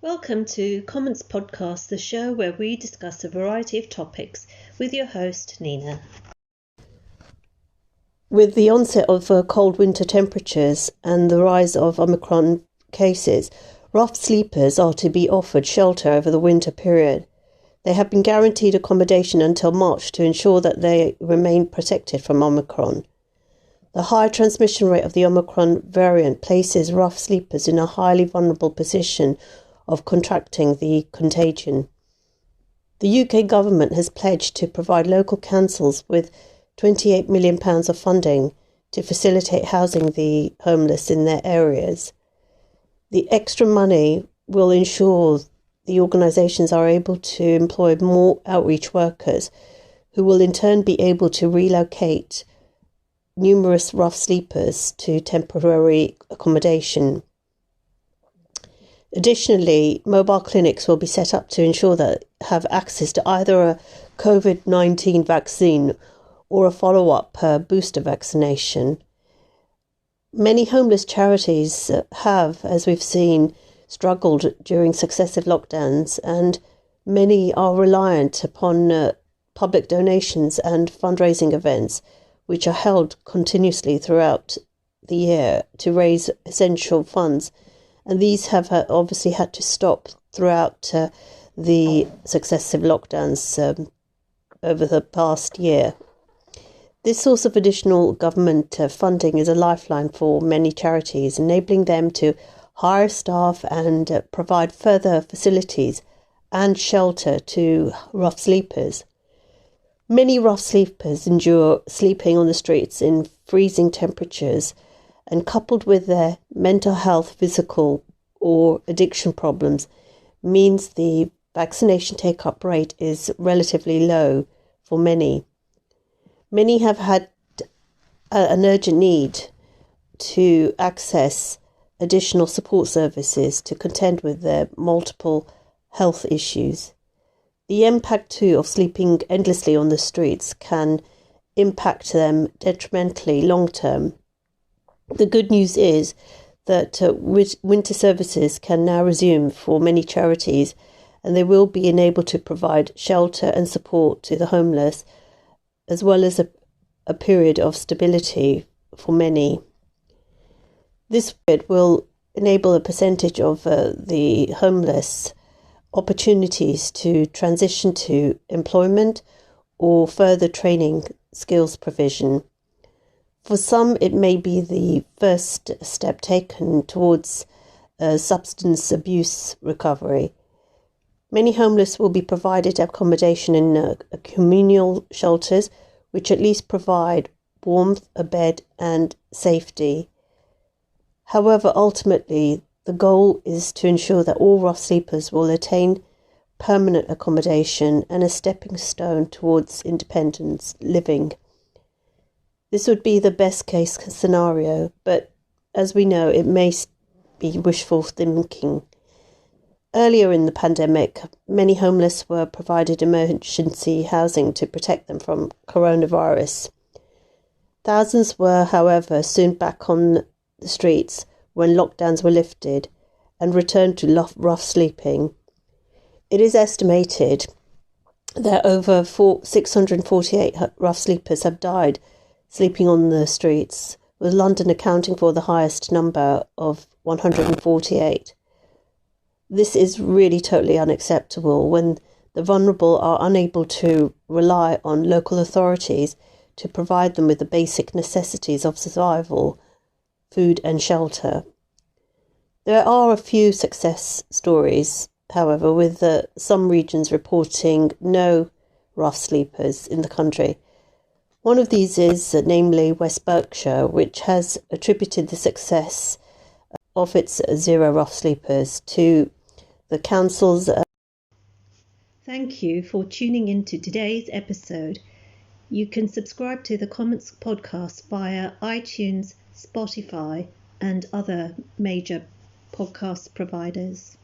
Welcome to Comments Podcast, the show where we discuss a variety of topics with your host, Nina. With the onset of cold winter temperatures and the rise of Omicron cases, rough sleepers are to be offered shelter over the winter period. They have been guaranteed accommodation until March to ensure that they remain protected from Omicron. The high transmission rate of the Omicron variant places rough sleepers in a highly vulnerable position of contracting the contagion. The UK government has pledged to provide local councils with £28 million of funding to facilitate housing the homeless in their areas. The extra money will ensure the organisations are able to employ more outreach workers who will in turn be able to relocate numerous rough sleepers to temporary accommodation. Additionally, mobile clinics will be set up to ensure that have access to either a COVID-19 vaccine or a follow-up booster vaccination. Many homeless charities have, as we've seen, struggled during successive lockdowns, and many are reliant upon public donations and fundraising events, which are held continuously throughout the year to raise essential funds. And these have obviously had to stop throughout the successive lockdowns over the past year. This source of additional government funding is a lifeline for many charities, enabling them to hire staff and provide further facilities and shelter to rough sleepers. Many rough sleepers endure sleeping on the streets in freezing temperatures, and coupled with their mental health, physical or addiction problems, means the vaccination take-up rate is relatively low for many. Many have had an urgent need to access additional support services to contend with their multiple health issues. The impact too of sleeping endlessly on the streets can impact them detrimentally long term. The good news is that winter services can now resume for many charities, and they will be enabled to provide shelter and support to the homeless, as well as a period of stability for many. This period will enable a percentage of the homeless opportunities to transition to employment or further training skills provision. For some, it may be the first step taken towards substance abuse recovery. Many homeless will be provided accommodation in communal shelters, which at least provide warmth, a bed, and safety. However, ultimately, the goal is to ensure that all rough sleepers will attain permanent accommodation and a stepping stone towards independent living. This would be the best case scenario, but as we know, it may be wishful thinking. Earlier in the pandemic, many homeless were provided emergency housing to protect them from coronavirus. Thousands were, however, soon back on the streets when lockdowns were lifted and returned to rough sleeping. It is estimated that over 648 rough sleepers have died sleeping on the streets, with London accounting for the highest number of 148. This is really totally unacceptable when the vulnerable are unable to rely on local authorities to provide them with the basic necessities of survival, food and shelter. There are a few success stories, however, with some regions reporting no rough sleepers in the country. One of these is namely West Berkshire, which has attributed the success of its zero rough sleepers to the council's. Thank you for tuning into today's episode. You can subscribe to the Comments podcast via iTunes, Spotify, and other major podcast providers.